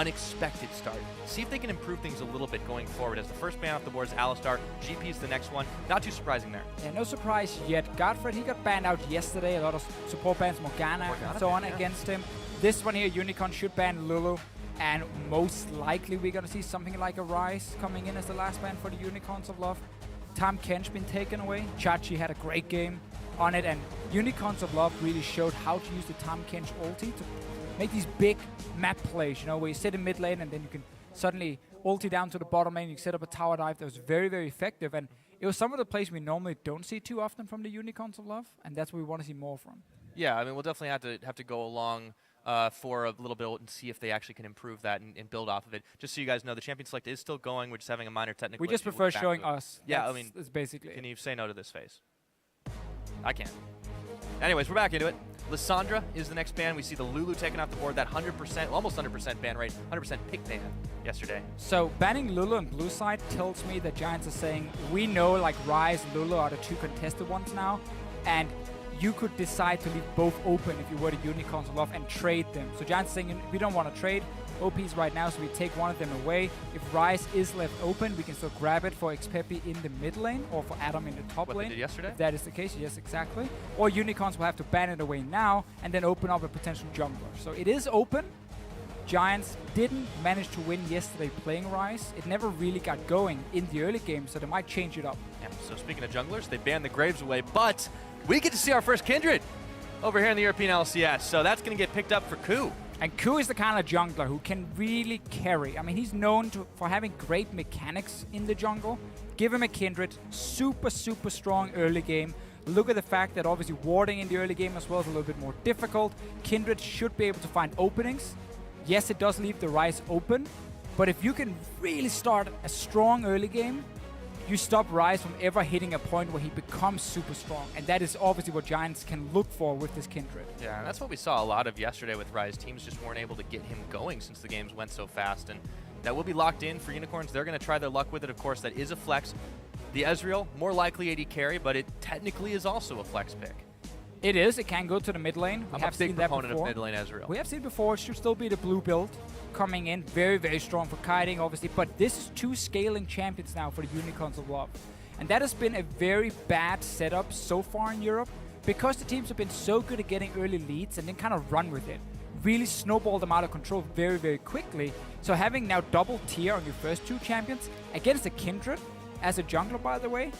unexpected start. See if they can improve things a little bit going forward, as the first ban off the board is Alistar. GP is the next one. Not too surprising there. Yeah, no surprise yet. Godfred, he got banned out yesterday. A lot of support bans, Morgana and so on against him. This one here, Unicorn should ban Lulu. And most likely we're going to see something like a Ryze coming in as the last ban for the Unicorns of Love. Tahm Kench been taken away. Chachi had a great game on it. And Unicorns of Love really showed how to use the Tahm Kench ulti to make these big map plays, you know, where you sit in mid lane and then you can suddenly ulti down to the bottom lane. You set up a tower dive that was very, very effective. And it was some of the plays we normally don't see too often from the Unicorns of Love. And that's what we want to see more from. Yeah, I mean, we'll definitely have to go along for a little bit and see if they actually can improve that and build off of it. Just so you guys know, the Champion Select is still going. We're just having a minor technical issue. We just prefer showing us. Yeah, I mean, it's basically. Can you say no to this phase? I can't. Anyways, we're back into it. Lissandra is the next ban. We see the Lulu taken off the board. That 100%, almost 100% ban rate, 100% pick ban yesterday. So banning Lulu on blue side tells me that Giants are saying, we know like Ryze and Lulu are the two contested ones now, and you could decide to leave both open if you were the Unicorns of Love and trade them. So Giants saying, we don't want to trade OPs right now, so we take one of them away. If Ryze is left open, we can still grab it for Xpepi in the mid lane or for Adam in the top lane. What they did yesterday? If that is the case, yes, exactly. Or Unicorns will have to ban it away now and then open up a potential jungler. So it is open. Giants didn't manage to win yesterday playing Ryze. It never really got going in the early game, so they might change it up. Yeah, so speaking of junglers, they banned the Graves away, but we get to see our first Kindred over here in the European LCS, so that's going to get picked up for Ku. And Ku is the kind of jungler who can really carry. I mean, he's known for having great mechanics in the jungle. Give him a Kindred, super, super strong early game. Look at the fact that obviously warding in the early game as well is a little bit more difficult. Kindred should be able to find openings. Yes, it does leave the Ryze open, but if you can really start a strong early game, you stop Ryze from ever hitting a point where he becomes super strong. And that is obviously what Giants can look for with this Kindred. Yeah, and that's what we saw a lot of yesterday with Ryze. Teams just weren't able to get him going since the games went so fast. And that will be locked in for Unicorns. They're going to try their luck with it. Of course, that is a flex. The Ezreal, more likely AD carry, but it technically is also a flex pick. It is. It can go to the mid lane. I'm a big proponent of mid lane Ezreal. We have seen it before. It should still be the blue build coming in. Very, very strong for kiting, obviously. But this is two scaling champions now for the Unicorns of Love. And that has been a very bad setup so far in Europe because the teams have been so good at getting early leads and then kind of run with it. Really snowball them out of control very, very quickly. So having now double tier on your first two champions against a Kindred as a jungler, by the way,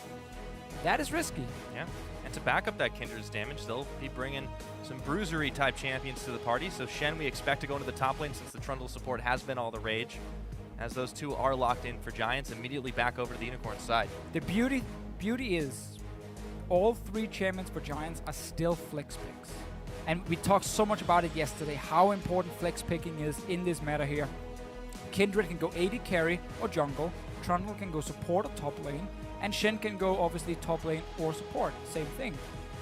that is risky. Yeah. And to back up that Kindred's damage, they'll be bringing some bruisery type champions to the party. So Shen, we expect to go into the top lane since the Trundle support has been all the rage. As those two are locked in for Giants, immediately back over to the Unicorn side. The beauty is all three champions for Giants are still flex picks. And we talked so much about it yesterday, how important flex picking is in this meta here. Kindred can go AD carry or jungle, Trundle can go support or top lane, and Shen can go obviously top lane or support, same thing.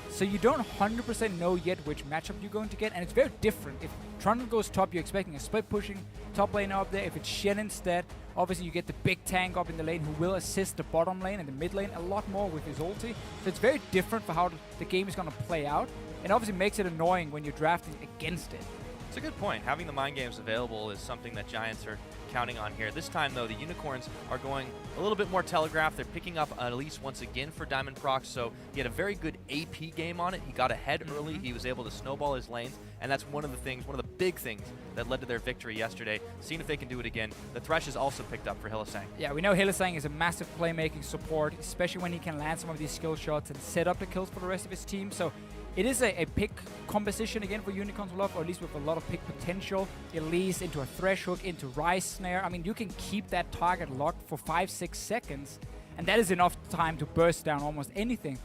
So you don't 100% know yet which matchup you're going to get, and it's very different. If Trundle goes top, you're expecting a split pushing top lane up there. If it's Shen instead, obviously you get the big tank up in the lane who will assist the bottom lane and the mid lane a lot more with his ulti. So it's very different for how the game is going to play out, and obviously makes it annoying when you're drafting against it. It's a good point. Having the mind games available is something that Giants are counting on here. This time, though, the Unicorns are going a little bit more telegraphed. They're picking up Elise once again for Diamond Proc, so he had a very good AP game on it. He got ahead early. He was able to snowball his lanes, and that's one of the big things that led to their victory yesterday. Seeing if they can do it again. The Thresh is also picked up for Hylissang. Yeah, we know Hylissang is a massive playmaking support, especially when he can land some of these skill shots and set up the kills for the rest of his team. So it is a pick composition again for Unicorns of Love, or at least with a lot of pick potential. Elise into a Thresh hook, into Ryze snare. I mean, you can keep that target locked for 5-6 seconds, and that is enough time to burst down almost anything.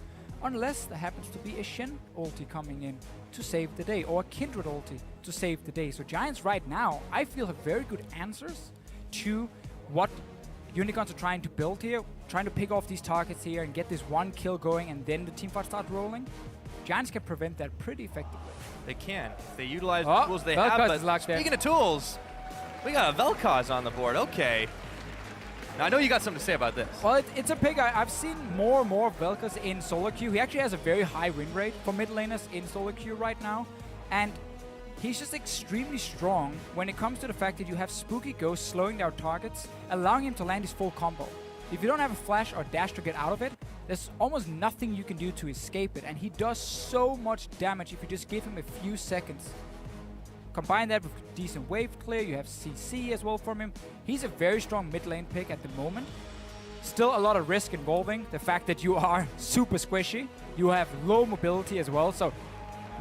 Unless there happens to be a Shen ulti coming in to save the day, or a Kindred ulti to save the day. So Giants right now, I feel, have very good answers to what Unicorns are trying to build here, trying to pick off these targets here and get this one kill going, and then the teamfight starts rolling. Giants can prevent that pretty effectively. They can. If they utilize the tools they have. But speaking of tools, we got a Vel'Koz on the board. Okay. Now, I know you got something to say about this. Well, it's a pick. I've seen more and more of Vel'Koz in solo queue. He actually has a very high win rate for mid laners in solo queue right now. And he's just extremely strong when it comes to the fact that you have Spooky Ghost slowing down targets, allowing him to land his full combo. If you don't have a flash or dash to get out of it, there's almost nothing you can do to escape it, and he does so much damage if you just give him a few seconds. Combine that with decent wave clear, you have CC as well from him. He's a very strong mid lane pick at the moment. Still a lot of risk involving the fact that you are super squishy. You have low mobility as well, so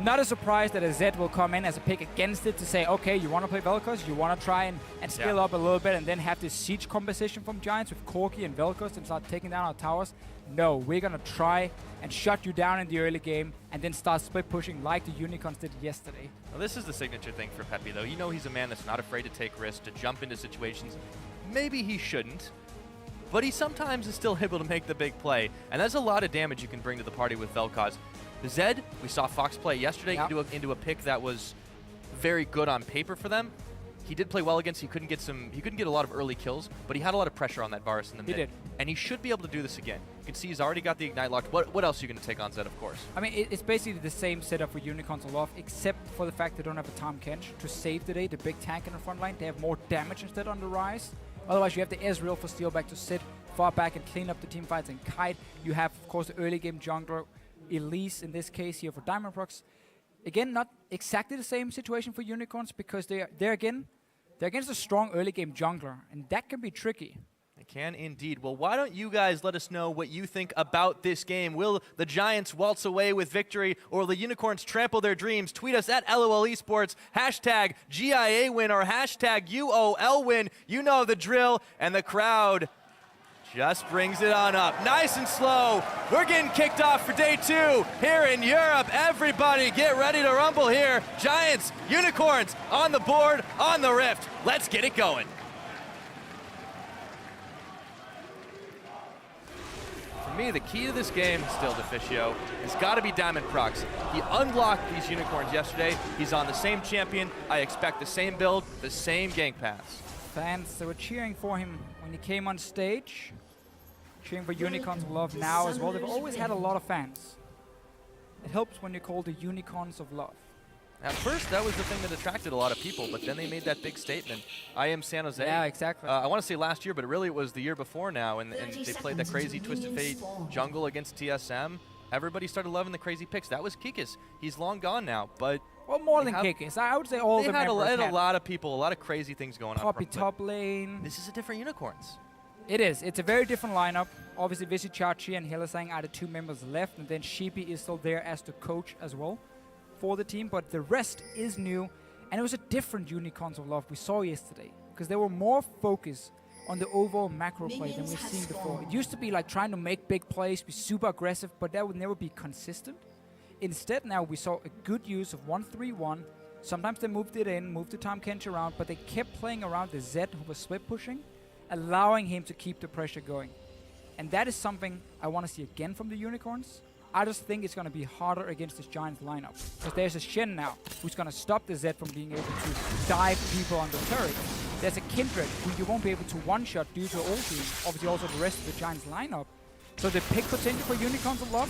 not a surprise that a Zed will come in as a pick against it to say, okay, you want to play Vel'Koz, you want to try and scale up a little bit and then have this siege composition from Giants with Corki and Vel'Koz and start taking down our towers. No, we're going to try and shut you down in the early game and then start split pushing like the Unicorns did yesterday. Well, this is the signature thing for Pepe, though. You know he's a man that's not afraid to take risks, to jump into situations maybe he shouldn't, but he sometimes is still able to make the big play, and that's a lot of damage you can bring to the party with Vel'Koz. The Zed, we saw Fox play yesterday into a pick that was very good on paper for them. He did play well against. He couldn't get a lot of early kills, but he had a lot of pressure on that Varus in the mid. He did, and he should be able to do this again. You can see he's already got the Ignite locked. What else are you going to take on Zed, of course? I mean, it's basically the same setup for Unicorns and Love, except for the fact they don't have a Tahm Kench to save the day, the big tank in the front line. They have more damage instead on the rise. Otherwise, you have the Ezreal for Steelback to sit far back and clean up the team fights, and Kite. You have, of course, the early game jungler, Elise in this case here for Diamondprox. Again, not exactly the same situation for Unicorns because they're against a strong early game jungler, and that can be tricky. It can indeed. Well, why don't you guys let us know what you think about this game? Will the Giants waltz away with victory, or will the Unicorns trample their dreams? Tweet us at LOL Esports, hashtag GIA win or hashtag UOL win. You know the drill, and the crowd just brings it on up. Nice and slow. We're getting kicked off for day 2 here in Europe. Everybody get ready to rumble here. Giants, Unicorns on the board, on the Rift. Let's get it going. For me, the key to this game, still Deficio, has got to be Diamondprox. He unlocked these Unicorns yesterday. He's on the same champion. I expect the same build, the same gank paths. Fans, they were cheering for him when he came on stage. Cheering for Unicorns of Love now as well. They've always had a lot of fans. It helps when you're called the Unicorns of Love. At first, that was the thing that attracted a lot of people, but then they made that big statement. I am San Jose. Yeah, exactly. I want to say last year, but really it was the year before now, and they played that crazy Twisted Fate jungle against TSM. Everybody started loving the crazy picks. That was Kikis. He's long gone now, but... Well, more than Kikis. I would say all the members had a lot of people, a lot of crazy things going on. Poppy top lane. This is a different Unicorns. It is. It's a very different lineup. Obviously, Visichachi and Hylissang are the 2 members left, and then Sheepy is still there as the coach as well for the team, but the rest is new, and it was a different Unicorns of Love we saw yesterday, because there were more focus on the overall macro play than we've seen before. It used to be like trying to make big plays, be super aggressive, but that would never be consistent. Instead, now we saw a good use of 1-3-1. Sometimes they moved it in, moved the Tahm Kench around, but they kept playing around the Zed who was split pushing, allowing him to keep the pressure going. And that is something I want to see again from the Unicorns. I just think it's going to be harder against this Giants lineup. Because there's a Shen now who's going to stop the Zed from being able to dive people on the turret. There's a Kindred who you won't be able to one-shot due to ulti. Obviously also the rest of the Giants lineup. So the pick potential for Unicorns of Love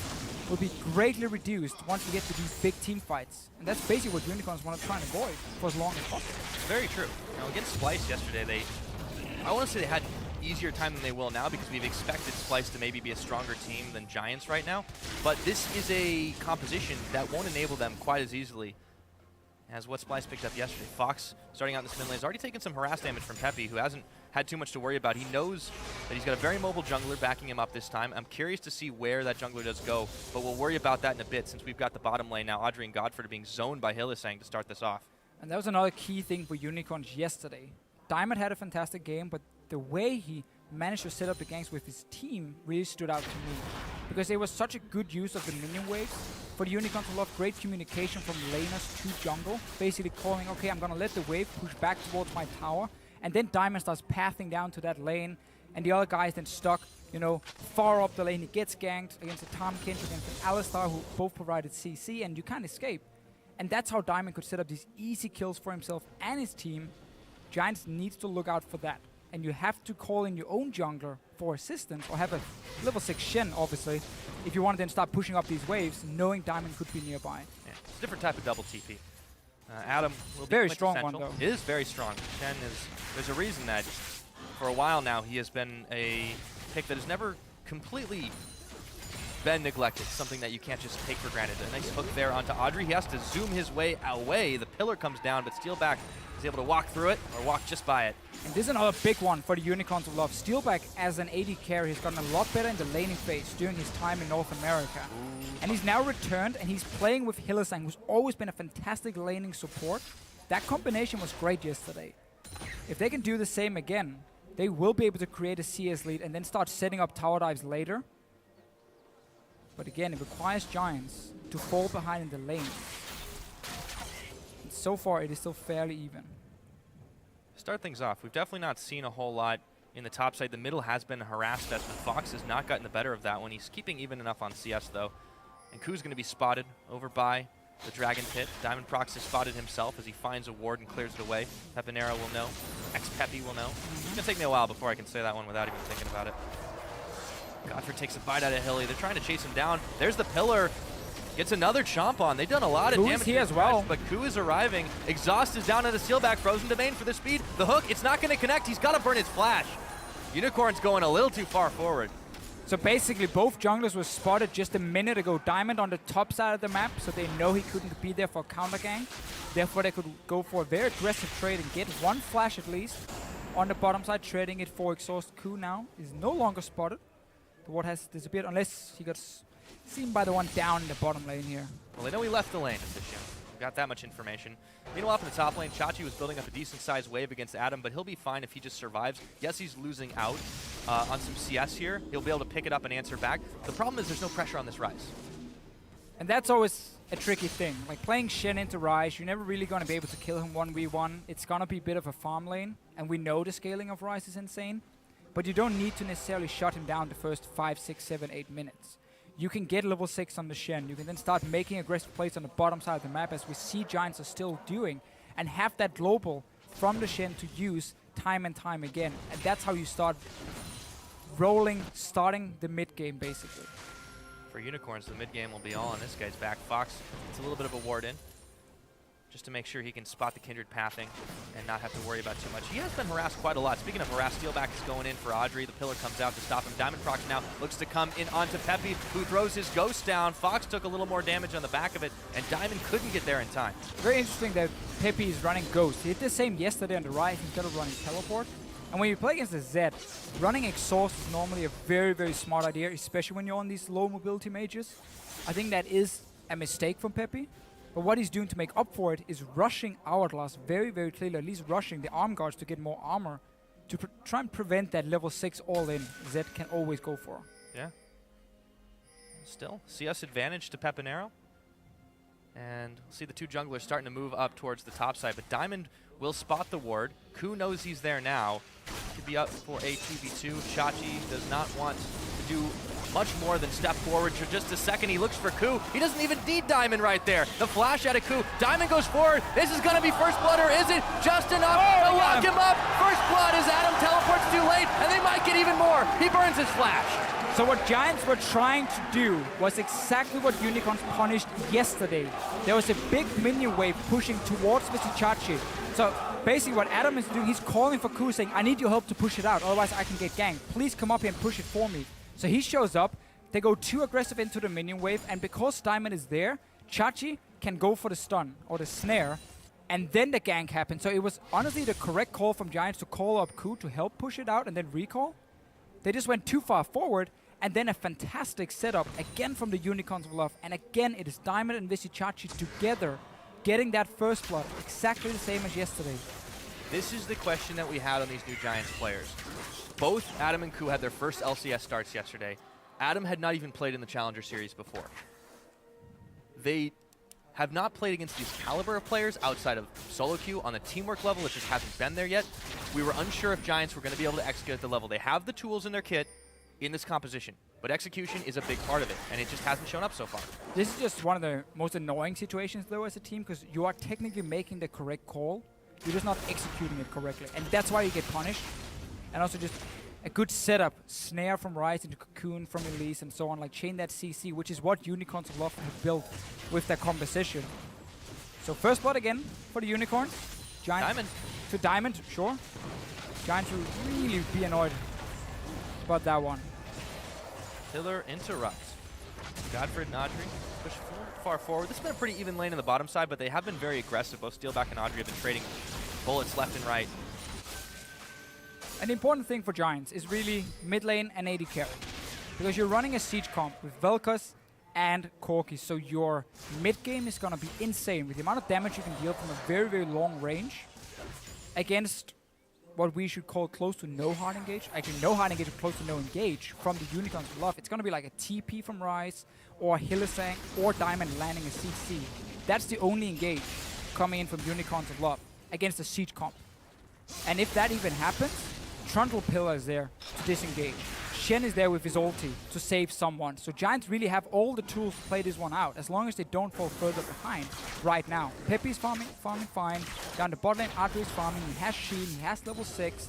will be greatly reduced once we get to these big team fights. And that's basically what Unicorns want to try and avoid for as long as possible. Very true. Now against Splice yesterday, I want to say they had easier time than they will now because we've expected Splice to maybe be a stronger team than Giants right now. But this is a composition that won't enable them quite as easily as what Splice picked up yesterday. Fox, starting out in this mid lane, has already taken some harass damage from Pepe, who hasn't had too much to worry about. He knows that he's got a very mobile jungler backing him up this time. I'm curious to see where that jungler does go, but we'll worry about that in a bit since we've got the bottom lane now. Audrey and Godford are being zoned by Hylissang to start this off. And that was another key thing for Unicorns yesterday. Diamond had a fantastic game, but the way he managed to set up the ganks with his team really stood out to me. Because it was such a good use of the minion waves. For the Unicorns, a lot of great communication from laners to jungle. Basically calling, okay, I'm going to let the wave push back towards my tower. And then Diamond starts pathing down to that lane. And the other guy is then stuck, you know, far up the lane. He gets ganked against a Tahm Kench, against an Alistar, who both provided CC, and you can't escape. And that's how Diamond could set up these easy kills for himself and his team. Giants needs to look out for that. And you have to call in your own jungler for assistance, or have a level 6 Shen, obviously, if you want to then start pushing up these waves, knowing Diamond could be nearby. Yeah, it's a different type of double TP. Adam will be very strong one, though. It is very strong. Shen is, there's a reason that for a while now he has been a pick that has never completely been neglected, something that you can't just take for granted. A nice hook there onto Audrey. He has to zoom his way away. The pillar comes down, but Steelback is able to walk through it or walk just by it. And this is another big one for the Unicorns of Love. Steelback, as an AD carry, has gotten a lot better in the laning phase during his time in North America. Ooh. And he's now returned, and he's playing with Hylissang, who's always been a fantastic laning support. That combination was great yesterday. If they can do the same again, they will be able to create a CS lead and then start setting up tower dives later. But again, it requires Giants to fall behind in the lane. And so far, it is still fairly even. Start things off, we've definitely not seen a whole lot in the top side. The middle has been harassed, but Fox has not gotten the better of that one. He's keeping even enough on CS, though. And Ku's going to be spotted over by the Dragon Pit. Diamond Prox has spotted himself as he finds a ward and clears it away. Pepinero will know. Ex-Peppy will know. It's going to take me a while before I can say that one without even thinking about it. Godfrey takes a bite out of Hilly. They're trying to chase him down. There's the pillar. Gets another chomp on. They've done a lot of damage here as well. But Ku is arriving. Exhaust is down on the Steelback. Frozen Domain for the speed. The hook, it's not going to connect. He's got to burn his flash. Unicorn's going a little too far forward. So basically, both junglers were spotted just a minute ago. Diamond on the top side of the map, so they know he couldn't be there for a counter gang. Therefore, they could go for a very aggressive trade and get one flash at least. On the bottom side, trading it for exhaust. Ku now is no longer spotted. The ward has disappeared, unless he got seen by the one down in the bottom lane here. Well, they know he left the lane at this year. We've got that much information. Meanwhile, up in the top lane, Chachi was building up a decent-sized wave against Adam, but he'll be fine if he just survives. Yes, he's losing out on some CS here. He'll be able to pick it up and answer back. The problem is there's no pressure on this Ryze. And that's always a tricky thing. Like playing Shen into Ryze, you're never really going to be able to kill him 1v1. It's going to be a bit of a farm lane, and we know the scaling of Ryze is insane. But you don't need to necessarily shut him down the first 5, 6, 7, 8 minutes. You can get level 6 on the Shen. You can then start making aggressive plays on the bottom side of the map, as we see Giants are still doing, and have that global from the Shen to use time and time again. And that's how you start starting the mid game, basically. For Unicorns, the mid game will be all on this guy's back. Fox, it's a little bit of a ward in, just to make sure he can spot the Kindred pathing and not have to worry about too much. He has been harassed quite a lot. Speaking of harassed, Steelback is going in for Audrey. The pillar comes out to stop him. Diamond Prox now looks to come in onto Peppy, who throws his ghost down. Fox took a little more damage on the back of it, and Diamond couldn't get there in time. Very interesting that Peppy is running ghost. He did the same yesterday on the right instead of running teleport. And when you play against the Zed, running exhaust is normally a very, very smart idea, especially when you're on these low mobility mages. I think that is a mistake from Peppy. But what he's doing to make up for it is rushing Hourglass very, very clearly, at least rushing the arm guards to get more armor to try and prevent that level 6 all-in Zed can always go for. Yeah. Still, CS advantage to Pepinero. And see the two junglers starting to move up towards the top side, but Diamond will spot the ward. Ku knows he's there now. Could be up for a 2v2. Chachi does not want to do much more than step forward for just a second. He looks for Ku. He doesn't even need Diamond right there. The flash out of Ku. Diamond goes forward. This is going to be first blood, or is it just enough to lock him up? First blood as Adam teleports too late, and they might get even more. He burns his flash. So what Giants were trying to do was exactly what Unicorns punished yesterday. There was a big minion wave pushing towards Mr. Chachi. So basically what Adam is doing, he's calling for Ku, saying, I need your help to push it out, otherwise I can get ganked. Please come up here and push it for me. So he shows up, they go too aggressive into the minion wave, and because Diamond is there, Chachi can go for the stun or the snare, and then the gank happens. So it was honestly the correct call from Giants to call up Ku to help push it out and then recall. They just went too far forward, and then a fantastic setup again from the Unicorns of Love, and again it is Diamond and Vishichachi together getting that first blood, exactly the same as yesterday. This is the question that we had on these new Giants players. Both Adam and Ku had their first LCS starts yesterday. Adam had not even played in the Challenger Series before. They have not played against these caliber of players outside of solo queue on the teamwork level. It just hasn't been there yet. We were unsure if Giants were going to be able to execute at the level. They have the tools in their kit in this composition, but execution is a big part of it, and it just hasn't shown up so far. This is just one of the most annoying situations, though, as a team, because you are technically making the correct call. You're just not executing it correctly, and that's why you get punished. And also just a good setup, snare from Ryze into Cocoon from Elise and so on, like chain that CC, which is what Unicorns of Love have built with their composition. So first blood again for the Unicorn. Giants Diamond. to Diamond, sure. Giants will really be annoyed about that one. Pillar interrupts. Godfred and Audrey push far forward. This has been a pretty even lane in the bottom side, but they have been very aggressive. Both Steelback and Audrey have been trading bullets left and right. And the important thing for Giants is really mid lane and AD carry. Because you're running a siege comp with Vel'Koz and Corki, so your mid game is gonna be insane with the amount of damage you can deal from a very, very long range against what we should call close to no hard engage. Actually, no hard engage or close to no engage from the Unicorns of Love. It's gonna be like a TP from Rise or Hylissang or Diamond landing a CC. That's the only engage coming in from Unicorns of Love against a siege comp. And if that even happens, Trundle Pillar is there to disengage. Shen is there with his ulti to save someone. So Giants really have all the tools to play this one out, as long as they don't fall further behind right now. Pepe's farming fine. Down the bot lane, Audrey's farming. He has Sheen, he has level 6.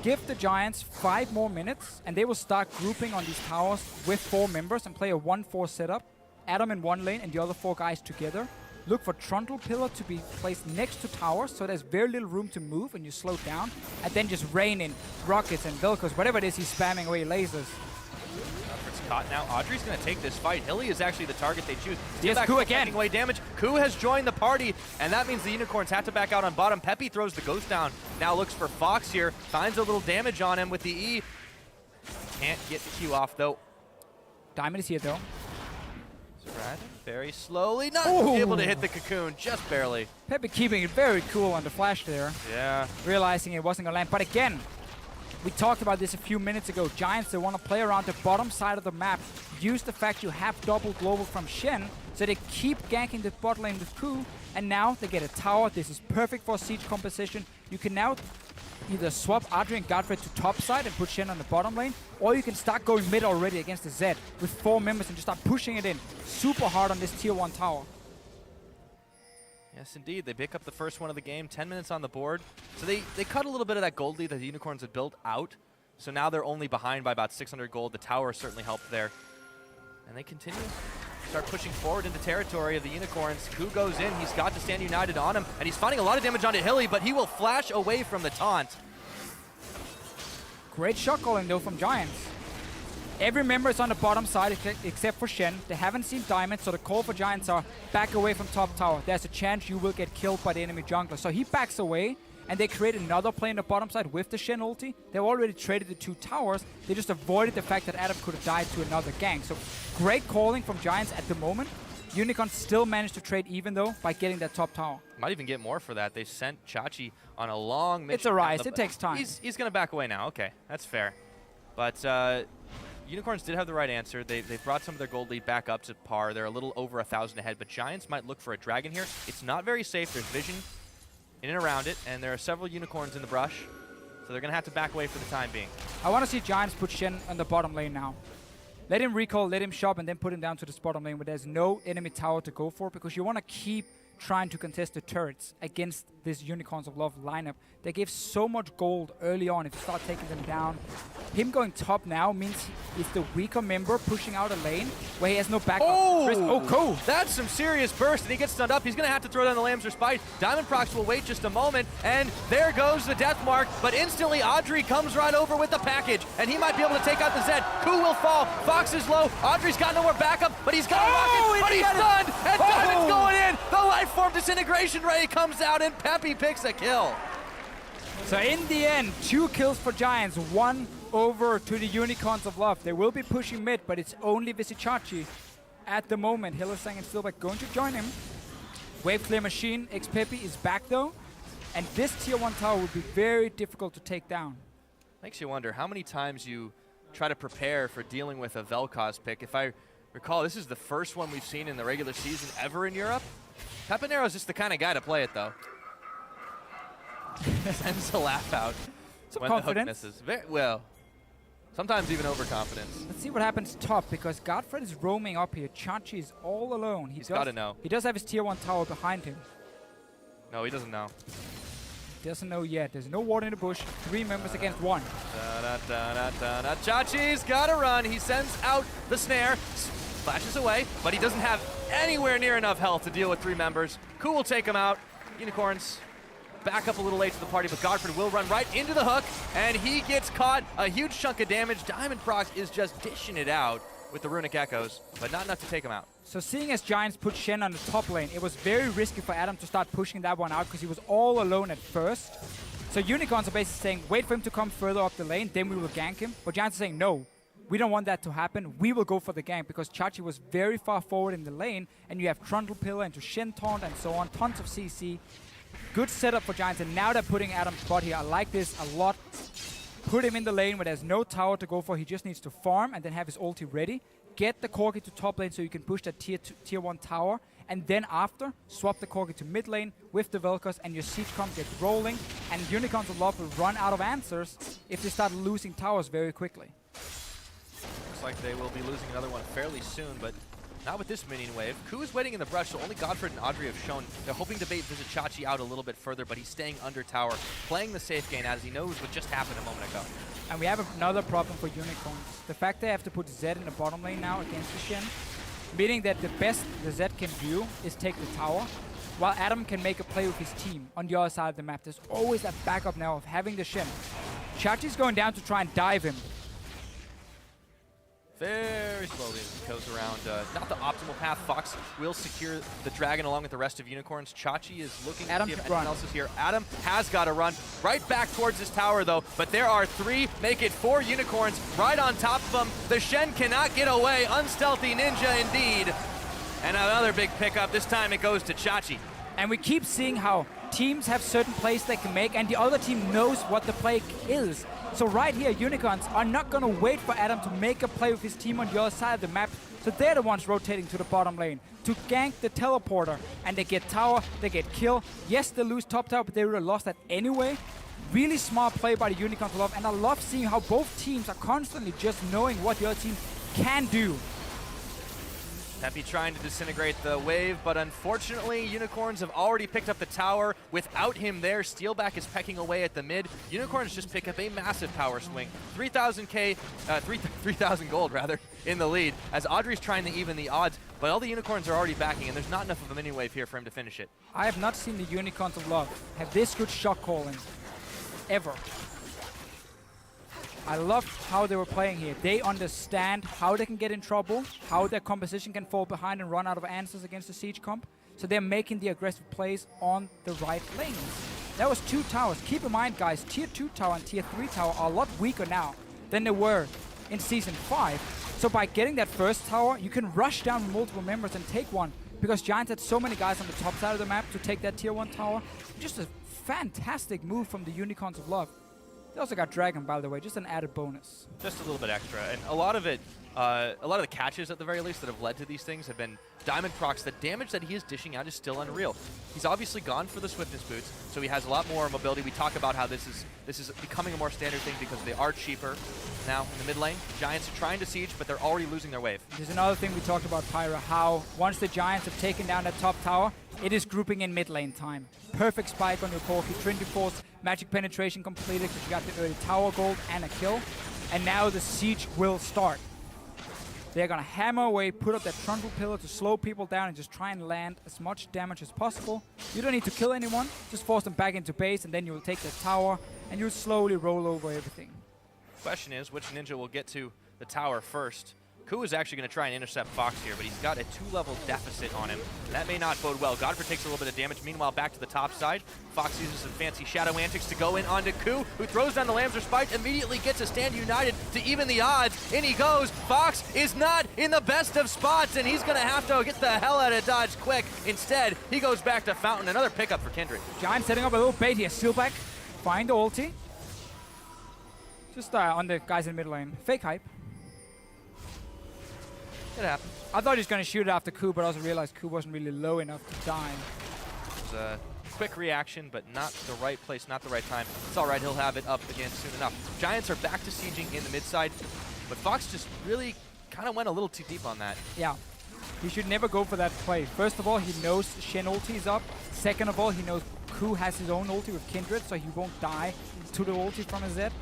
Give the Giants 5 more minutes, and they will start grouping on these towers with 4 members and play a 1-4 setup. Adam in one lane and the other 4 guys together. Look for Trundle Pillar to be placed next to towers, so there's very little room to move and you slow down. And then just rain in rockets and Vel'Koz, whatever it is he's spamming away lasers. It's caught now. Audrey's going to take this fight. Hilly is actually the target they choose. Yes, Ku again. Taking away damage. Ku has joined the party, and that means the Unicorns have to back out on bottom. Pepe throws the ghost down. Now looks for Fox here. Finds a little damage on him with the E. Can't get the Q off, though. Diamond is here, though. Spread very slowly. Not able to hit the cocoon, just barely. Pepe keeping it very cool on the flash there. Yeah. Realizing it wasn't going to land. But again, we talked about this a few minutes ago. Giants, they want to play around the bottom side of the map. Use the fact you have double global from Shen, so they keep ganking the bot lane with Ku. And now they get a tower. This is perfect for siege composition. You can now either swap Audrey and Godfrey to top side and put Shen on the bottom lane, or you can start going mid already against the Zed with 4 members and just start pushing it in super hard on this tier 1 tower. Yes, indeed. They pick up the first one of the game, 10 minutes on the board. So they cut a little bit of that gold lead that the Unicorns had built out. So now they're only behind by about 600 gold. The tower certainly helped there. And they continue. Start pushing forward into territory of the Unicorns. Ku goes in. He's got to stand united on him. And he's finding a lot of damage onto Hilly, but he will flash away from the taunt. Great shot calling, though, from Giants. Every member is on the bottom side except for Shen. They haven't seen Diamond, so the call for Giants are back away from top tower. There's a chance you will get killed by the enemy jungler. So he backs away, and they create another play on the bottom side with the Shen ulti. They've already traded the 2 towers. They just avoided the fact that Adam could have died to another gank. So great calling from Giants at the moment. Unicorns still managed to trade even, though, by getting that top tower. Might even get more for that. They sent Chachi on a long mission. It's a Rise. It takes time. He's going to back away now. Okay, that's fair. But Unicorns did have the right answer. They brought some of their gold lead back up to par. They're a little over 1,000 ahead, but Giants might look for a dragon here. It's not very safe. There's vision in and around it, and there are several Unicorns in the brush, so they're going to have to back away for the time being. I want to see Giants put Shen on the bottom lane now. Let him recall, let him shop, and then put him down to this bottom lane where there's no enemy tower to go for, because you want to keep trying to contest the turrets against this Unicorns of Love lineup. They give so much gold early on if you start taking them down. Him going top now means he's the weaker member pushing out a lane where he has no backup. Cool. That's some serious burst, and he gets stunned up. He's going to have to throw down the Lamb's Respite. Diamond Prox will wait just a moment, and there goes the death mark, but instantly Audrey comes right over with the package, and he might be able to take out the Zed. Ku will fall. Fox is low. Audrey's got no more backup, but he's got a rocket, but he's stunned, and Diamond's going in. The life form disintegration ray comes out, and Pepe picks a kill. So in the end, 2 kills for Giants, 1 over to the Unicorns of Love. They will be pushing mid, but it's only Visichachi at the moment. Hylissang and Steelback going to join him. Wave clear machine, Pepe is back though. And this tier 1 tower will be very difficult to take down. Makes you wonder how many times you try to prepare for dealing with a Vel'Koz pick. If I recall, this is the first one we've seen in the regular season ever in Europe. Pepinero's just the kind of guy to play it, though. Sends a laugh out when the hook misses. Well, sometimes even overconfidence. Let's see what happens top, because Godfred is roaming up here. Chachi is all alone. He's got to know. He does have his tier 1 tower behind him. No, he doesn't know. He doesn't know yet. There's no ward in the bush. 3 members against 1. Chachi's got to run. He sends out the snare. Flashes away, but he doesn't have anywhere near enough health to deal with 3 members. Ku will take him out. Unicorns back up a little late to the party, but Godford will run right into the hook, and he gets caught. A huge chunk of damage. Diamond Prox is just dishing it out with the Runic Echoes, but not enough to take him out. So seeing as Giants put Shen on the top lane, it was very risky for Adam to start pushing that one out because he was all alone at first. So Unicorns are basically saying, wait for him to come further up the lane, then we will gank him. But Giants are saying, no, we don't want that to happen. We will go for the gank because Chachi was very far forward in the lane, and you have Trundle Pillar into Shen Taunt and so on, tons of CC. Good setup for Giants, and now they're putting Adam's spot here. I like this a lot. Put him in the lane where there's no tower to go for. He just needs to farm and then have his ulti ready. Get the Corki to top lane so you can push that tier 1 tower. And then after, swap the Corki to mid lane with the Vel'Koz, and your siege comp gets rolling. And Unicorns of Love will run out of answers if they start losing towers very quickly. Looks like they will be losing another one fairly soon, but not with this minion wave. Ku is waiting in the brush, so only Godford and Audrey have shown. They're hoping to bait Vizicachi out a little bit further, but he's staying under tower, playing the safe game as he knows what just happened a moment ago. And we have another problem for Unicorns. The fact they have to put Zed in the bottom lane now against the Shen, meaning that the best the Zed can do is take the tower, while Adam can make a play with his team on the other side of the map. There's always that backup now of having the Shen. Chachi's going down to try and dive him. Very slowly as he goes around. Not the optimal path. Fox will secure the dragon along with the rest of Unicorns. Chachi is looking to see if anyone else is here. Adam has got to run right back towards his tower, though. But there are 3, make it 4 Unicorns right on top of him. The Shen cannot get away. Unstealthy ninja indeed. And another big pickup. This time it goes to Chachi. And we keep seeing how teams have certain plays they can make, and the other team knows what the play is. So right here, Unicorns are not going to wait for Adam to make a play with his team on the other side of the map. So they're the ones rotating to the bottom lane to gank the teleporter. And they get tower, they get kill. Yes, they lose top tower, but they would have lost that anyway. Really smart play by the Unicorns of Love. And I love seeing how both teams are constantly just knowing what the other team can do. Peppy trying to disintegrate the wave, but unfortunately, Unicorns have already picked up the tower. Without him there, Steelback is pecking away at the mid. Unicorns just pick up a massive power swing. 3,000 gold rather, in the lead, as Audrey's trying to even the odds, but all the Unicorns are already backing, and there's not enough of a mini wave here for him to finish it. I have not seen the Unicorns of Love have this good shot calling, ever. I love how they were playing here. They understand how they can get in trouble, how their composition can fall behind and run out of answers against the siege comp. So they're making the aggressive plays on the right lanes. That was 2 towers. Keep in mind, guys, tier 2 tower and tier 3 tower are a lot weaker now than they were in Season 5. So by getting that first tower, you can rush down multiple members and take one, because Giants had so many guys on the top side of the map to take that tier 1 tower. Just a fantastic move from the Unicorns of Love. They also got Dragon, by the way, just an added bonus. Just a little bit extra, and a lot of it, a lot of the catches at the very least that have led to these things have been Diamond Prox. The damage that he is dishing out is still unreal. He's obviously gone for the swiftness boots, so he has a lot more mobility. We talk about how this is becoming a more standard thing because they are cheaper now in the mid lane. Giants are trying to siege, but they're already losing their wave. There's another thing we talked about, Pyra, how once the Giants have taken down that top tower, it is grouping in mid lane time. Perfect spike on your Corki, Trinity Force, magic penetration completed because you got the early tower gold and a kill. And now the siege will start. They're going to hammer away, put up that Trundle Pillar to slow people down and just try and land as much damage as possible. You don't need to kill anyone, just force them back into base, and then you'll take the tower and you'll slowly roll over everything. Question is, which ninja will get to the tower first? Ku is actually going to try and intercept Fox here, but he's got a 2-level deficit on him. That may not bode well. Godfrey takes a little bit of damage. Meanwhile, back to the top side. Fox uses some fancy shadow antics to go in onto Ku, who throws down the Lamb's Respite, immediately gets a stand united to even the odds. In he goes. Fox is not in the best of spots, and he's going to have to get the hell out of Dodge quick. Instead, he goes back to Fountain. Another pickup for Kindred. Giant setting up a little bait here. Steelback, find the ulti. Just on the guys in mid lane. Fake hype. It happened. I thought he was going to shoot it after Ku, but I also realized Ku wasn't really low enough to die. It was a quick reaction, but not the right place, not the right time. It's all right. He'll have it up again soon enough. Giants are back to sieging in the mid side, but Fox just really kind of went a little too deep on that. Yeah. He should never go for that play. First of all, he knows Shen ulti is up. Second of all, he knows Ku has his own ulti with Kindred, so he won't die to the ulti from his Zed.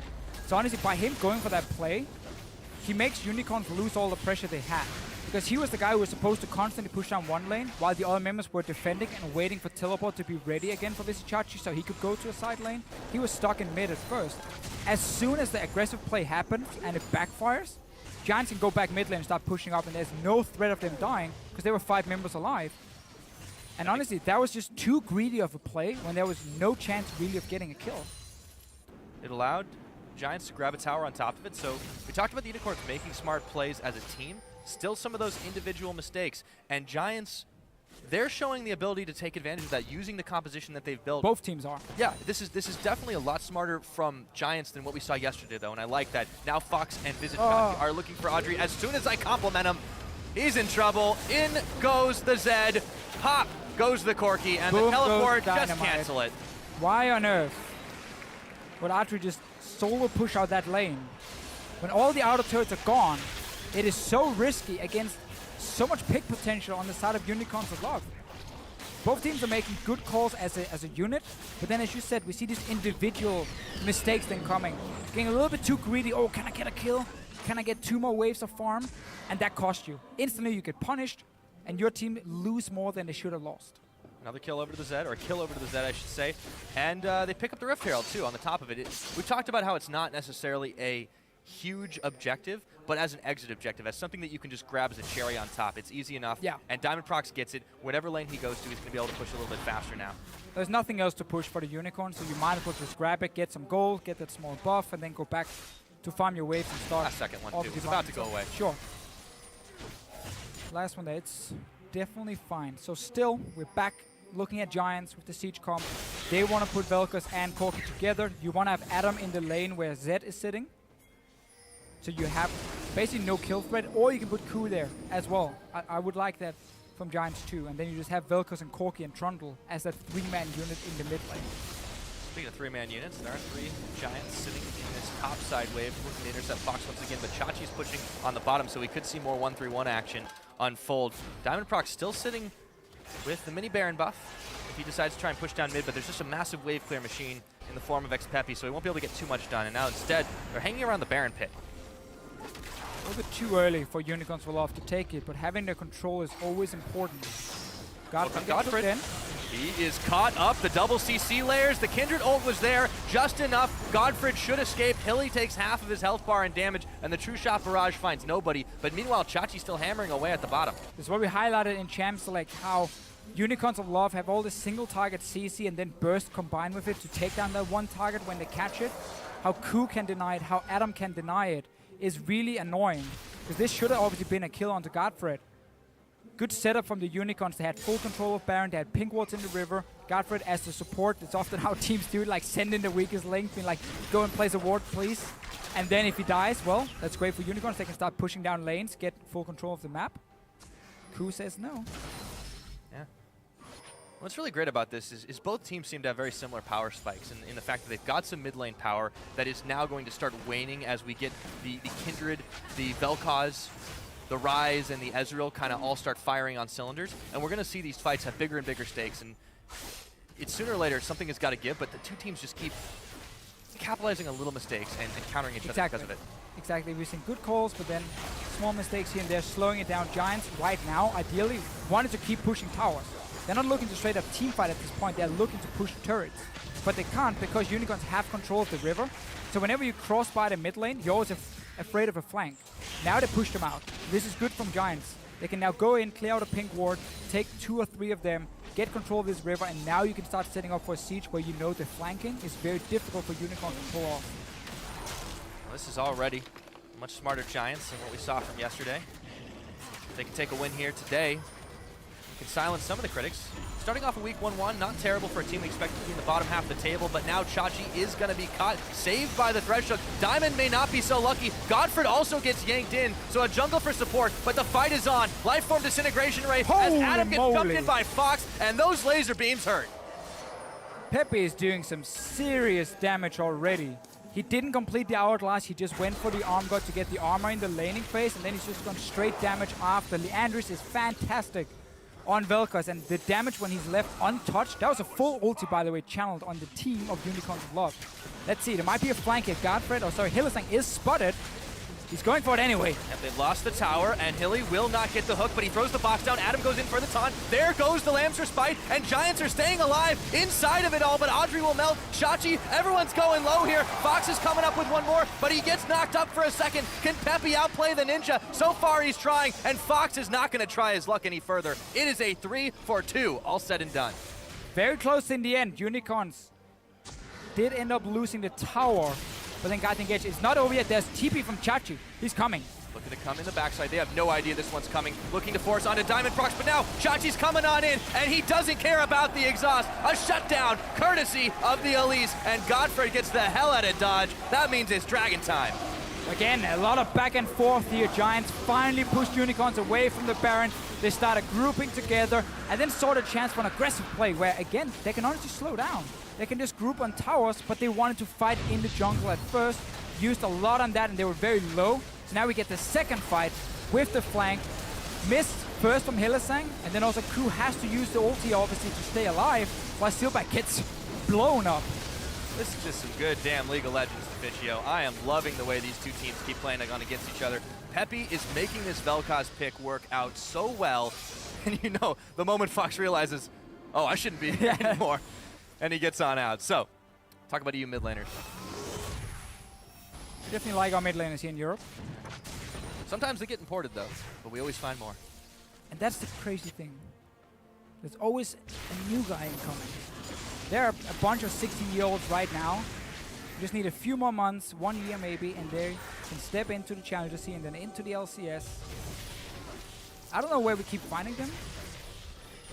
So honestly, by him going for that play, he makes Unicorns lose all the pressure they had. because he was the guy who was supposed to constantly push down one lane while the other members were defending and waiting for teleport to be ready again for Visichachi so he could go to a side lane. He was stuck in mid at first. As soon as the aggressive play happens and it backfires, Giants can go back mid lane and start pushing up, and there's no threat of them dying because there were 5 members alive. And honestly, that was just too greedy of a play when there was no chance really of getting a kill. It allowed Giants to grab a tower on top of it. So we talked about the Unicorns making smart plays as a team. Still some of those individual mistakes. And Giants, they're showing the ability to take advantage of that using the composition that they've built. Both teams are. Yeah, this is definitely a lot smarter from Giants than what we saw yesterday, though, and I like that. Now Fox and Visichachi are looking for Audrey. As soon as I compliment him, he's in trouble. In goes the Zed. Pop goes the Corki, and Boom, the teleport goes just Dynamite. cancel it. Why on earth would Audrey just solo push out that lane? When all the outer turrets are gone, it is so risky against so much pick potential on the side of Unicorns of Love. Both teams are making good calls as a unit, but then as you said, we see these individual mistakes then coming. Getting a little bit too greedy. Oh, can I get a kill? Can I get 2 more waves of farm? And that cost you. Instantly you get punished, and your team lose more than they should have lost. Another kill over to the Zed, or a kill over to the Zed, I should say. And they pick up the Rift Herald, too, on the top of it. We've talked about how it's not necessarily a huge objective, but as an exit objective, as something that you can just grab as a cherry on top. It's easy enough. Yeah. And Diamond Prox gets it. Whatever lane he goes to, he's going to be able to push a little bit faster now. There's nothing else to push for the Unicorn, so you might as well just grab it, get some gold, get that small buff, and then go back to farm your waves and start. Last second one, too. obviously It's about to farming go away. Sure. Last one there, it's definitely fine. So still, we're back looking at Giants with the Siege comp. They want to put Vel'Koz and Corki together. You want to have Adam in the lane where Zed is sitting. So you have basically no kill threat, or you can put Ku there as well. I would like that from Giants too. And then you just have Vel'Koz and Corki and Trundle as that 3-man unit in the mid lane. Speaking of 3-man units, there are 3 Giants sitting in this top side wave, looking to intercept Fox once again, but Chachi's pushing on the bottom, so we could see more 1-3-1 action unfold. Diamond Proc still sitting with the mini Baron buff if he decides to try and push down mid, but there's just a massive wave clear machine in the form of Xpepi, so he won't be able to get too much done, and now instead, they're hanging around the Baron pit. A little bit too early for Unicorns for Love to take it, but having the control is always important. Godfred. He is caught up. The double CC layers. The Kindred ult was there just enough. Godfred should escape. Hilly takes half of his health bar and damage, and the True Shot Barrage finds nobody. But meanwhile, Chachi's still hammering away at the bottom. This is what we highlighted in Champs Select, how Unicorns of Love have all this single target CC and then burst combined with it to take down that one target when they catch it. How Ku can deny it, how Adam can deny it is really annoying. Because this should have obviously been a kill onto Godfred. Good setup from the Unicorns. They had full control of Baron. They had pink wards in the river. Godfred as the support. It's often how teams do it, like send in the weakest link, being like, go and place a ward, please. And then if he dies, well, that's great for Unicorns. They can start pushing down lanes, get full control of the map. Ku says no. Yeah. What's really great about this is both teams seem to have very similar power spikes in the fact that they've got some mid lane power that is now going to start waning as we get the Kindred, the Vel'Koz, the Rise, and the Ezreal kind of all start firing on cylinders, and we're going to see these fights have bigger and bigger stakes, and it's sooner or later something has got to give, but the two teams just keep capitalizing on little mistakes and countering each other because of it. Exactly, we've seen good calls, but then small mistakes here and there, slowing it down. Giants right now, ideally, wanted to keep pushing towers. They're not looking to straight up teamfight at this point, they're looking to push turrets. But they can't because Unicorns have control of the river, so whenever you cross by the mid lane, you're always afraid of a flank. Now they pushed them out. This is good from Giants. They can now go in, clear out a pink ward, take 2 or 3 of them, get control of this river, and now you can start setting up for a siege where you know the flanking is very difficult for Unicorns to pull off. Well, this is already much smarter Giants than what we saw from yesterday. If they can take a win here today, can silence some of the critics. Starting off a week 1-1, not terrible for a team we expected to be in the bottom half of the table, but now Chachi is going to be caught, saved by the Threshold. Diamond may not be so lucky. Godfred also gets yanked in, so a jungle for support, but the fight is on. Lifeform Disintegration Ray as Adam gets jumped in by Fox, and those laser beams hurt. Pepe is doing some serious damage already. He didn't complete the hourglass, he just went for the arm god to get the armor in the laning phase, and then he's just gone straight damage after. Leandris is fantastic on Vel'Koz, and the damage when he's left untouched. That was a full ulti, by the way, channeled on the team of Unicorns of Love. Let's see, there might be a flank here. Godfred, oh sorry, Hylissang is spotted. He's going for it anyway. And they've lost the tower, and Hilly will not get the hook, but he throws the box down. Adam goes in for the taunt. There goes the Lamb's Respite, and Giants are staying alive inside of it all, but Audrey will melt. Shachi, everyone's going low here. Fox is coming up with one more, but he gets knocked up for a second. Can Peppy outplay the Ninja? So far he's trying, and Fox is not going to try his luck any further. It is a 3-for-2, all said and done. Very close in the end. Unicorns did end up losing the tower, but then got engaged. It's not over yet. There's TP from Chachi. He's coming. Looking to come in the backside. They have no idea this one's coming. Looking to force onto Diamond Prox, but now Chachi's coming on in, and he doesn't care about the exhaust. A shutdown, courtesy of the Elise, and Godfrey gets the hell out of dodge. That means it's Dragon time. Again, a lot of back and forth here. Giants finally pushed Unicorns away from the Baron. They started grouping together, and then saw the chance for an aggressive play where, again, they can honestly slow down. They can just group on towers, but they wanted to fight in the jungle at first. Used a lot on that, and they were very low. So now we get the second fight with the flank. Missed first from Hylissang, and then also Crew has to use the ulti, obviously, to stay alive, while Steelback gets blown up. This is just some good damn League of Legends, Deficio. I am loving the way these two teams keep playing on against each other. Peppy is making this Vel'Koz pick work out so well. And you know, the moment Fox realizes, oh, I shouldn't be here anymore, and he gets on out. So, talk about EU mid laners. Definitely like our mid laners here in Europe. Sometimes they get imported though, but we always find more. And that's the crazy thing. There's always a new guy incoming. There are a bunch of 16-year-olds right now. You just need a few more months, 1 year maybe, and they can step into the Challenger scene and then into the LCS. I don't know where we keep finding them,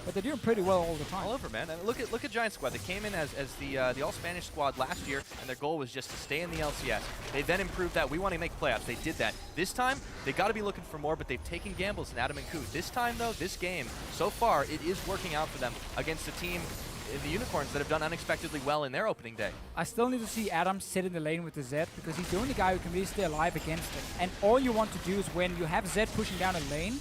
but they're doing pretty well all the time. All over, man. And look at Giant Squad. They came in as the all-Spanish squad last year, and their goal was just to stay in the LCS. They then improved that. We want to make playoffs. They did that. This time, they got to be looking for more, but they've taken gambles in Adam and Ku. This time, though, this game, so far, it is working out for them against a team, the Unicorns, that have done unexpectedly well in their opening day. I still need to see Adam sit in the lane with the Zed, because he's the only guy who can really stay alive against it. And all you want to do is when you have Zed pushing down a lane,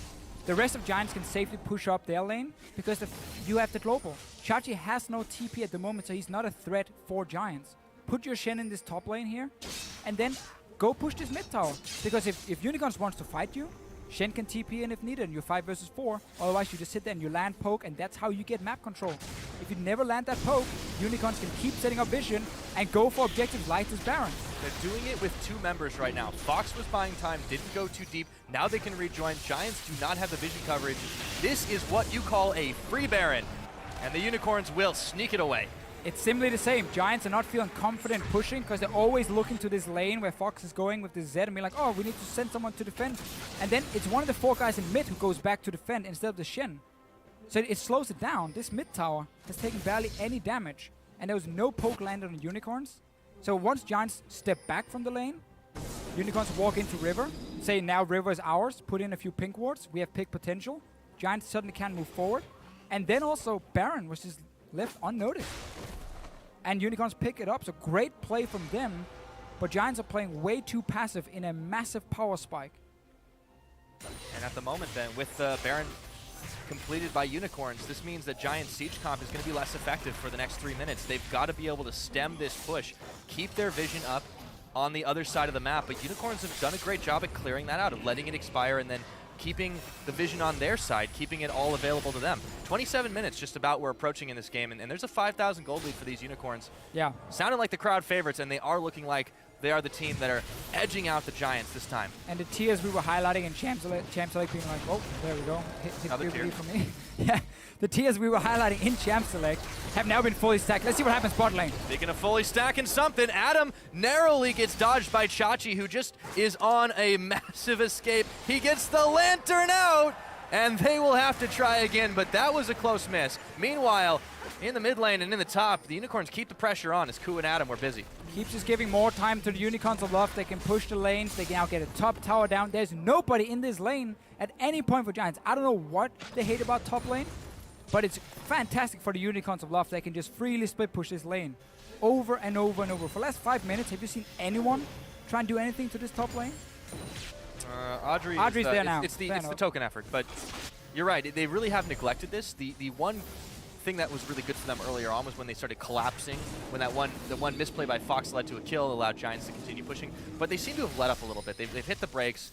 the rest of Giants can safely push up their lane because you have the global. Chachi has no TP at the moment, so he's not a threat for Giants. Put your Shen in this top lane here, and then go push this mid tower. Because if Unicorns wants to fight you, Shen can TP in if needed, and you're 5 versus 4. Otherwise, you just sit there and you land poke, and that's how you get map control. If you never land that poke, Unicorns can keep setting up vision and go for objectives like this Baron. They're doing it with 2 members right now. Fox was buying time, didn't go too deep. Now they can rejoin. Giants do not have the vision coverage. This is what you call a free Baron, and the Unicorns will sneak it away. It's simply the same. Giants are not feeling confident pushing because they're always looking to this lane where Fox is going with the Zed and be like, oh, we need to send someone to defend. And then it's one of the 4 guys in mid who goes back to defend instead of the Shen. So it slows it down. This mid tower has taken barely any damage, and there was no poke landed on Unicorns. So once Giants step back from the lane, Unicorns walk into River, say now River is ours, put in a few pink wards, we have pick potential. Giants suddenly can't move forward. And then also Baron was just left unnoticed. And Unicorns pick it up, so great play from them, but Giants are playing way too passive in a massive power spike. And at the moment then, with Baron completed by Unicorns, this means that Giant Siege Comp is going to be less effective for the next 3 minutes. They've got to be able to stem this push, keep their vision up on the other side of the map, but Unicorns have done a great job at clearing that out, of letting it expire and then keeping the vision on their side, keeping it all available to them. 27 minutes just about we're approaching in this game, and there's a 5,000 gold lead for these Unicorns. Yeah. Sounded like the crowd favorites, and they are looking like they are the team that are edging out the Giants this time. And the tiers we were highlighting in Champs League being like, oh, there we go. Hit tier for me. Yeah, the tiers we were highlighting in Champs Select have now been fully stacked. Let's see what happens bot lane. Speaking of fully stacking something, Adam narrowly gets dodged by Chachi, who just is on a massive escape. He gets the lantern out, and they will have to try again, but that was a close miss. Meanwhile, in the mid lane and in the top, the Unicorns keep the pressure on as Ku and Adam were busy. Keeps just giving more time to the Unicorns of Love. They can push the lanes. They can now get a top tower down. There's nobody in this lane at any point for Giants. I don't know what they hate about top lane, but it's fantastic for the Unicorns of Love. They can just freely split push this lane over and over and over. For the last 5 minutes, have you seen anyone try and do anything to this top lane? Audrey's there now. It's the token effort, but you're right. They really have neglected this. The one thing that was really good for them earlier on was when they started collapsing, when the one misplay by Fox led to a kill, allowed Giants to continue pushing. But they seem to have let up a little bit. They've hit the brakes.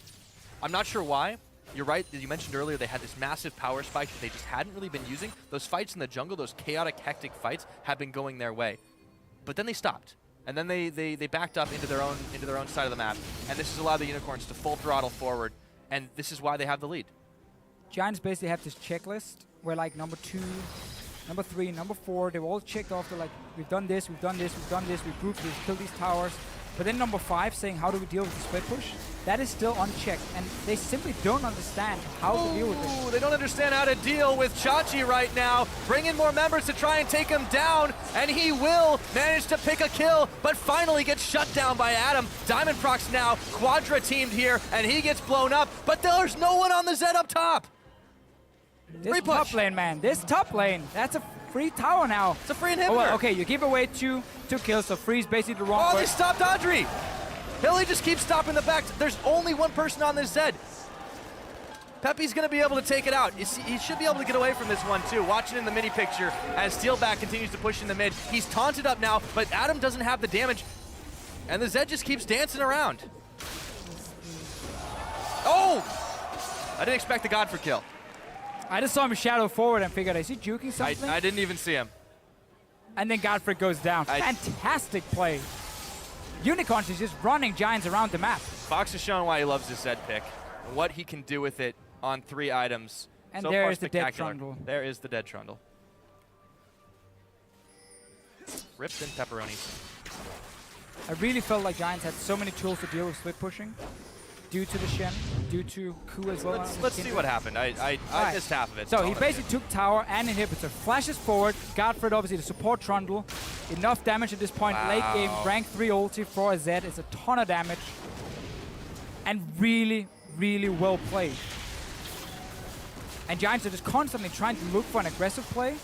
I'm not sure why. You're right, as you mentioned earlier, they had this massive power spike that they just hadn't really been using. Those fights in the jungle, those chaotic, hectic fights, have been going their way. But then they stopped. And then they backed up into their own side of the map. And this has allowed the Unicorns to full throttle forward. And this is why they have the lead. Giants basically have this checklist where like number 2, number 3, number 4, they've all checked off. They're like, we've done this, we've done this, we've done this, we've grouped, we've killed these towers. But then number 5 saying, how do we deal with the split push? That is still unchecked, and they simply don't understand how to deal with it. They don't understand how to deal with Chachi right now. Bring in more members to try and take him down, and he will manage to pick a kill, but finally gets shut down by Adam. Diamond Prox now quadra-teamed here, and he gets blown up, but there's no one on the Zed up top. This top lane, man. This top lane. That's a free tower now. It's a free inhibitor. Oh, well, okay, you give away two kills, so free's basically the wrong word. They stopped Audrey. Hilly just keeps stopping the back. There's only one person on this Zed. Pepe's going to be able to take it out. He should be able to get away from this one, too. Watching in the mini picture as Steelback continues to push in the mid. He's taunted up now, but Adam doesn't have the damage. And the Zed just keeps dancing around. Oh! I didn't expect the Godfrey kill. I just saw him shadow forward and figured, is he juking something? I didn't even see him. And then Godfrey goes down. Fantastic play. Unicorns is just running Giants around the map. Fox has shown why he loves this Zed pick and what he can do with it on 3 items. And so there far, is the dead Trundle. There is the dead Trundle. Ripped and pepperonis. I really felt like Giants had so many tools to deal with split pushing. Due to the Shen, due to Ku as well. Let's see what happened. I missed half of it. So he basically took tower and inhibitor, flashes forward, Godfrey obviously to support Trundle. Enough damage at this point, late game, rank 3 ulti for a Zed. It's a ton of damage. And really, really well played. And Giants are just constantly trying to look for an aggressive play,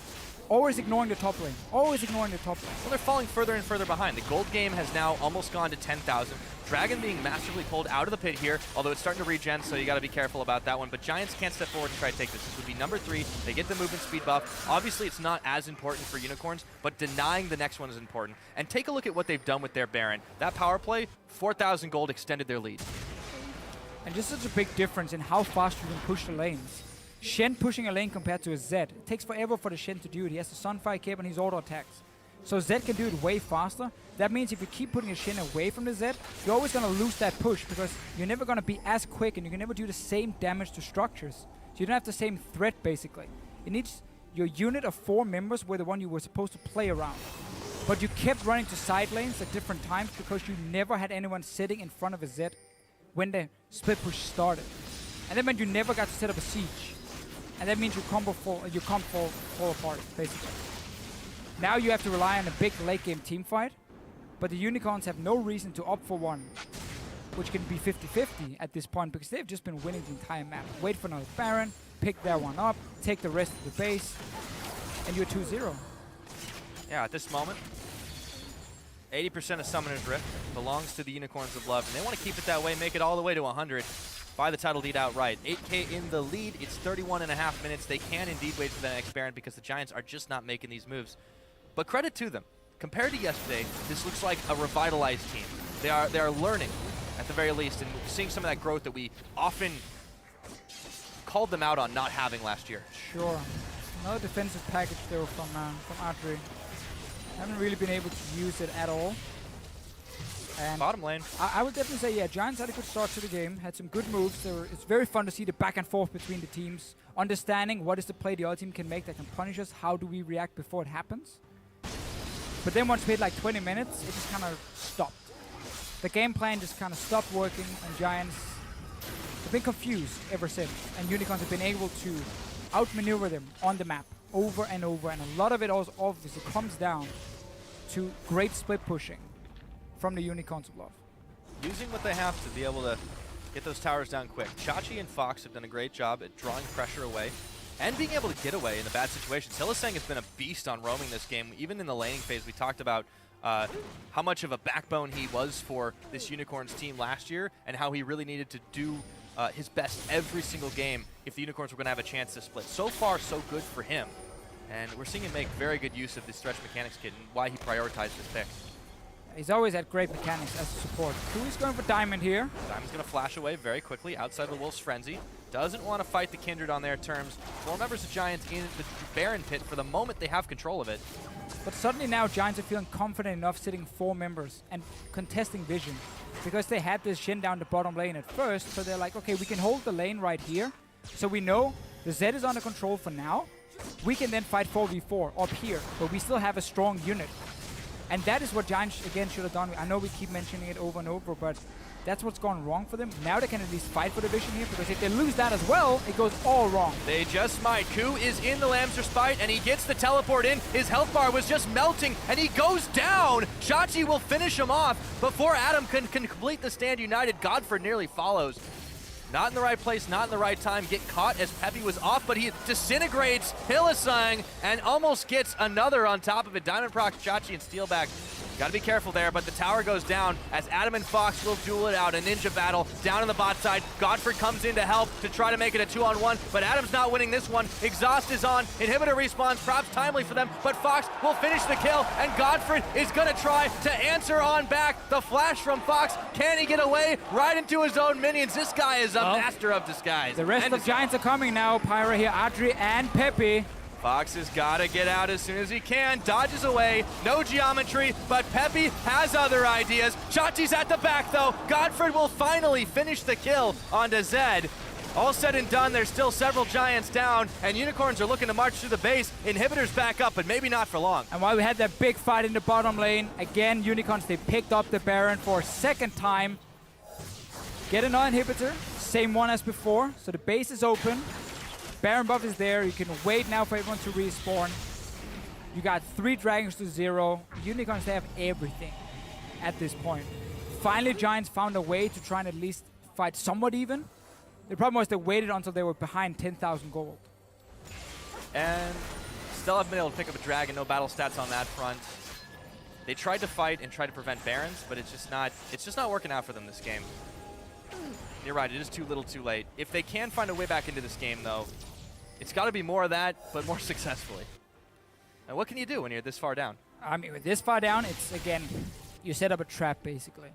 always ignoring the top lane, always ignoring the top lane. Well, they're falling further and further behind. The gold game has now almost gone to 10,000. Dragon being massively pulled out of the pit here, although it's starting to regen, so you got to be careful about that one. But Giants can't step forward and try to take this. This would be number 3. They get the movement speed buff. Obviously, it's not as important for Unicorns, but denying the next one is important. And take a look at what they've done with their Baron. That power play, 4,000 gold extended their lead. And just such a big difference in how fast you can push the lanes. Shen pushing a lane compared to a Zed. It takes forever for the Shen to do it. He has the Sunfire cape and his auto attacks. So Zed can do it way faster. That means if you keep putting your Shen away from the Zed, you're always going to lose that push because you're never going to be as quick and you can never do the same damage to structures. So you don't have the same threat, basically. It needs your unit of 4 members were the one you were supposed to play around. But you kept running to side lanes at different times because you never had anyone sitting in front of a Zed when the split push started. And that meant you never got to set up a siege. And that means you combo fall apart, basically. Now you have to rely on a big late game team fight, but the Unicorns have no reason to opt for one, which can be 50-50 at this point because they've just been winning the entire map. Wait for another Baron, pick that one up, take the rest of the base, and you're 2-0. Yeah, at this moment, 80% of Summoner's Rift belongs to the Unicorns of Love, and they want to keep it that way, make it all the way to 100. By the title lead outright. 8K in the lead. It's 31.5 minutes. They can indeed wait for the next Baron because the Giants are just not making these moves. But credit to them. Compared to yesterday, this looks like a revitalized team. They are learning, at the very least, and seeing some of that growth that we often called them out on not having last year. Sure. Another defensive package though from Audrey. Haven't really been able to use it at all. And bottom lane. I would definitely say, yeah, Giants had a good start to the game, had some good moves. It's very fun to see the back and forth between the teams, understanding what is the play the other team can make that can punish us, how do we react before it happens. But then once we hit like 20 minutes, it just kind of stopped. The game plan just kind of stopped working, and Giants have been confused ever since. And Unicorns have been able to outmaneuver them on the map over and over, and a lot of it also obviously comes down to great split pushing from the Unicorns of Love. Using what they have to be able to get those towers down quick. Chachi and Fox have done a great job at drawing pressure away and being able to get away in the bad situations. Hylissang has been a beast on roaming this game. Even in the laning phase, we talked about how much of a backbone he was for this Unicorns team last year and how he really needed to do his best every single game if the Unicorns were going to have a chance to split. So far, so good for him. And we're seeing him make very good use of the stretch mechanics kit and why he prioritized this pick. He's always had great mechanics as a support. Who's going for Diamond here? Diamond's going to flash away very quickly outside the Wolf's Frenzy. Doesn't want to fight the Kindred on their terms. 4 members of Giants in the Baron pit for the moment they have control of it. But suddenly now Giants are feeling confident enough sitting 4 members and contesting Vision. Because they had this Shin down the bottom lane at first, so they're like, okay, we can hold the lane right here. So we know the Zed is under control for now. We can then fight 4v4 up here, but we still have a strong unit. And that is what Giants, again, should have done. I know we keep mentioning it over and over, but that's what's gone wrong for them. Now they can at least fight for the Vision here, because if they lose that as well, it goes all wrong. They just might. Ku is in the Lamb's Respite, and he gets the teleport in. His health bar was just melting, and he goes down. Chachi will finish him off before Adam can complete the stand united. Godfrey nearly follows. Not in the right place, not in the right time. Get caught as Peppy was off, but he disintegrates Hillisang and almost gets another on top of it. Diamond procs Chachi and Steelback. Got to be careful there, but the tower goes down as Adam and Fox will duel it out. A ninja battle down in the bot side. Godfrey comes in to help to try to make it a 2-on-1, but Adam's not winning this one. Exhaust is on. Inhibitor respawns. Props timely for them, but Fox will finish the kill, and Godfrey is going to try to answer on back. The flash from Fox. Can he get away? Right into his own minions. This guy is a master of disguise. The rest of Giants are coming now. Pyra here, Adri and Peppy. Fox has got to get out as soon as he can. Dodges away. No geometry, but Peppy has other ideas. Chachi's at the back, though. Godfrey will finally finish the kill onto Zed. All said and done, there's still several Giants down, and Unicorns are looking to march through the base. Inhibitors back up, but maybe not for long. And while we had that big fight in the bottom lane, again, Unicorns, they picked up the Baron for a second time. Get another inhibitor, same one as before, so the base is open. Baron buff is there. You can wait now for everyone to respawn. You got 3 dragons to 0. Unicorns, they have everything at this point. Finally, Giants found a way to try and at least fight somewhat even. The problem was they waited until they were behind 10,000 gold. And still haven't been able to pick up a dragon. No battle stats on that front. They tried to fight and try to prevent Barons, but it's just not working out for them this game. You're right, it is too little too late. If they can find a way back into this game, though, it's got to be more of that, but more successfully. And what can you do when you're this far down? I mean, with this far down, it's, again, you set up a trap, basically.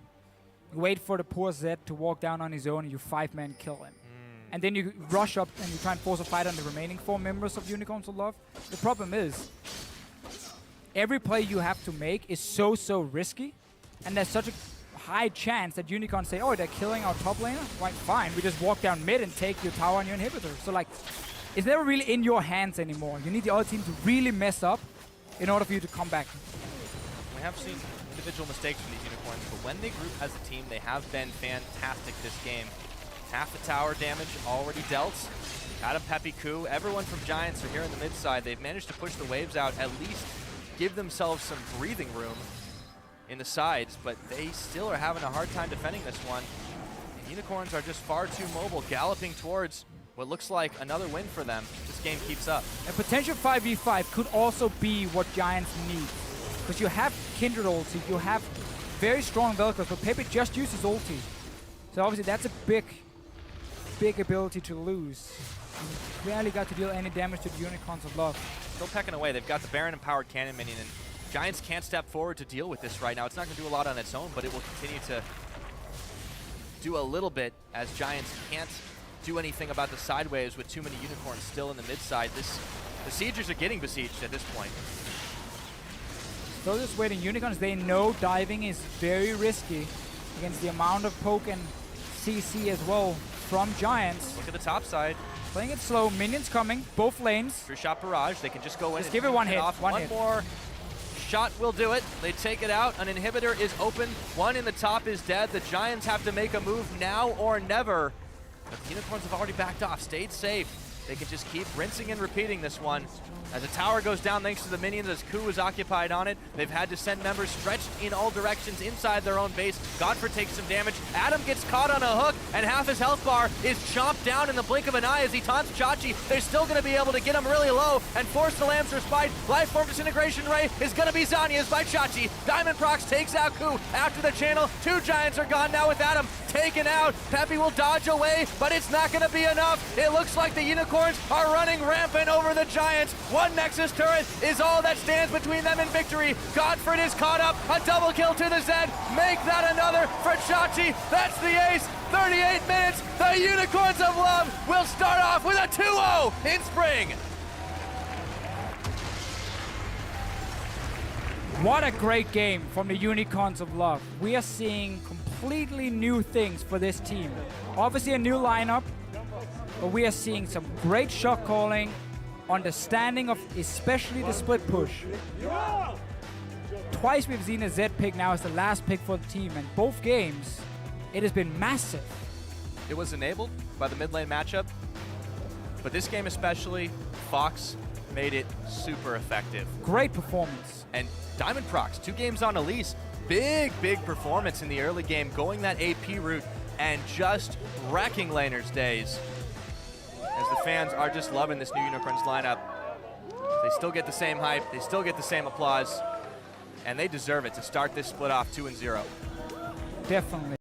You wait for the poor Zed to walk down on his own, and you 5-man kill him. And then you rush up and you try and force a fight on the remaining 4 members of Unicorns of Love. The problem is, every play you have to make is so risky, and there's such a high chance that Unicorns say, oh, they're killing our top laner? Right, fine, we just walk down mid and take your tower and your inhibitor. So, like, it's never really in your hands anymore. You need the other team to really mess up in order for you to come back. We have seen individual mistakes from these Unicorns, but when they group as a team, they have been fantastic this game. Half the tower damage already dealt. Adam, Peppy, Ku, everyone from Giants are here in the mid side. They've managed to push the waves out, at least give themselves some breathing room in the sides, but they still are having a hard time defending this one. And Unicorns are just far too mobile, galloping towards what looks like another win for them. This game keeps up. A potential 5v5 could also be what Giants need. Because you have Kindred ulti, you have very strong Velcros, but Pepe just uses ulti. So obviously that's a big ability to lose. You barely got to deal any damage to the Unicorns of Love. Still pecking away. They've got the Baron and Powered Cannon minion, and Giants can't step forward to deal with this right now. It's not going to do a lot on its own, but it will continue to do a little bit as Giants can't do anything about the sideways with too many Unicorns still in the mid side. The Siegers are getting besieged at this point. So just waiting. Unicorns, they know diving is very risky against the amount of poke and CC as well from Giants. Look at the top side. Playing it slow. Minions coming. Both lanes. True shot barrage. They can just go in. Just give it one hit. One more shot will do it. They take it out. An inhibitor is open. One in the top is dead. The Giants have to make a move now or never. But the Unicorns have already backed off. Stayed safe. They can just keep rinsing and repeating this one. As the tower goes down thanks to the minions, as Ku is occupied on it, they've had to send members stretched in all directions inside their own base. Godfrey takes some damage. Adam gets caught on a hook, and half his health bar is chomped down in the blink of an eye as he taunts Chachi. They're still going to be able to get him really low and force the Lamb's Respite. Life Form Disintegration Ray is going to be Zanya's by Chachi. Diamond Prox takes out Ku after the channel. 2 Giants are gone now with Adam taken out. Peppy will dodge away, but it's not going to be enough. It looks like the Unicorn Unicorns are running rampant over the Giants. One Nexus turret is all that stands between them and victory. Godford is caught up. A double kill to the Zed. Make that another for Chachi. That's the ace. 38 minutes. The Unicorns of Love will start off with a 2-0 in spring. What a great game from the Unicorns of Love. We are seeing completely new things for this team. Obviously a new lineup, but we are seeing some great shot calling, understanding of especially the split push. Twice we've seen a Z pick now as the last pick for the team, and both games, it has been massive. It was enabled by the mid lane matchup, but this game especially, Fox made it super effective. Great performance. And Diamond Prox, 2 games on Elise, big performance in the early game, going that AP route and just wrecking laners' days. As the fans are just loving this new Unicorns lineup. They still get the same hype, they still get the same applause, and they deserve it to start this split off 2-0. Definitely.